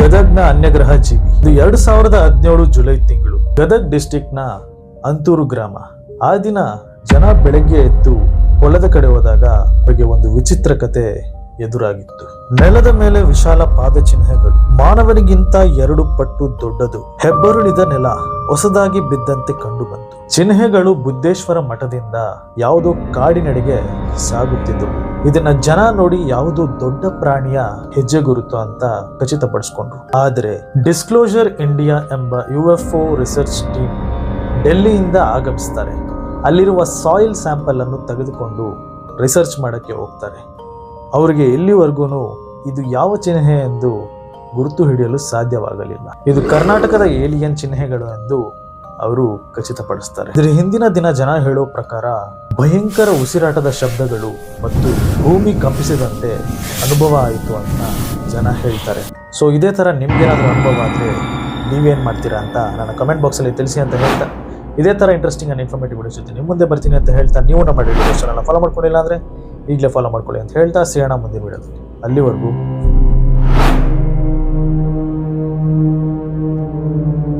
ಗದಗ್ನ ಅನ್ಯಗ್ರಹ ಜೀವಿ. ಇದು 2017 ಜುಲೈ ತಿಂಗಳು ಗದಗ್ ಡಿಸ್ಟಿಕ್ ನ ಅಂತೂರು ಗ್ರಾಮ. ಆ ದಿನ ಜನ ಬೆಳಗ್ಗೆ ಎದ್ದು ಹೊಲದ ಕಡೆ ಹೋದಾಗ ಅವರಿಗೆ ಒಂದು ವಿಚಿತ್ರ ಕತೆ ಎದುರಾಗಿತ್ತು. ನೆಲದ ಮೇಲೆ ವಿಶಾಲ ಪಾದ ಚಿಹ್ನೆಗಳು, ಮಾನವನಿಗಿಂತ 2 ಪಟ್ಟು ದೊಡ್ಡದು, ಹೆಬ್ಬರುಳಿದ ನೆಲ ಹೊಸದಾಗಿ ಬಿದ್ದಂತೆ ಕಂಡು ಬಂತು. ಚಿಹ್ನೆಗಳು ಬುದ್ಧೇಶ್ವರ ಮಠದಿಂದ ಯಾವುದೋ ಕಾಡಿನೆಡೆಗೆ ಸಾಗುತ್ತಿದ್ದವು. ಇದನ್ನ ಜನ ನೋಡಿ ಯಾವುದೋ ದೊಡ್ಡ ಪ್ರಾಣಿಯ ಹೆಜ್ಜೆ ಗುರುತು ಅಂತ ಖಚಿತಪಡಿಸಿಕೊಂಡ್ರು. ಆದರೆ ಡಿಸ್ಕ್ಲೋಜರ್ ಇಂಡಿಯಾ ಎಂಬ UFO ರಿಸರ್ಚ್ ಟೀಮ್ ಡೆಲ್ಲಿಯಿಂದ ಆಗಮಿಸ್ತಾರೆ. ಅಲ್ಲಿರುವ ಸಾಯಿಲ್ ಸ್ಯಾಂಪಲ್ ಅನ್ನು ತೆಗೆದುಕೊಂಡು ರಿಸರ್ಚ್ ಮಾಡಕ್ಕೆ ಹೋಗ್ತಾರೆ. ಅವರಿಗೆ ಇಲ್ಲಿವರೆಗೂ ಇದು ಯಾವ ಚಿಹ್ನೆ ಎಂದು ಗುರುತು ಹಿಡಿಯಲು ಸಾಧ್ಯವಾಗಲಿಲ್ಲ. ಇದು ಕರ್ನಾಟಕದ ಏಲಿಯನ್ ಚಿಹ್ನೆಗಳು ಎಂದು ಅವರು ಖಚಿತಪಡಿಸ್ತಾರೆ. ಇದರ ಹಿಂದಿನ ದಿನ ಜನ ಹೇಳೋ ಪ್ರಕಾರ ಭಯಂಕರ ಉಸಿರಾಟದ ಶಬ್ದಗಳು ಮತ್ತು ಭೂಮಿ ಕಂಪಿಸಿದಂತೆ ಅನುಭವ ಆಯಿತು ಅಂತ ಜನ ಹೇಳ್ತಾರೆ. ಸೊ ಇದೇ ತರ ನಿಮ್ಗೇನಾದ್ರೂ ಅನುಭವ ಆದ್ರೆ ನೀವೇನ್ ಮಾಡ್ತೀರಾ ಅಂತ ನನ್ನ ಕಮೆಂಟ್ ಬಾಕ್ಸ್ ಅಲ್ಲಿ ತಿಳಿಸಿ ಅಂತ ಹೇಳ್ತಾ, ಇದೇ ತರ ಇಂಟ್ರೆಸ್ಟಿಂಗ್ ಅಂಡ್ ಇನ್ಫಾರ್ಮೇಟಿವ್ ವಿಡಿಯೋಸ್ ಜೊತೆ ನಿಮ್ಮ ಮುಂದೆ ಬರ್ತೀನಿ ಅಂತ ಹೇಳ್ತಾ, ನೀವು ನಮ್ಮ ಚಾನಲ್ ಫಾಲೋ ಮಾಡ್ಕೊಂಡಿಲ್ಲ ಅಂದ್ರೆ ಈಗಲೇ ಫಾಲೋ ಮಾಡ್ಕೊಳ್ಳಿ ಅಂತ ಹೇಳ್ತಾ ಸಿಗೋಣ ಮುಂದಿನ ವಿಡಿಯೋದಲ್ಲಿ. ಅಲ್ಲಿವರೆಗೂ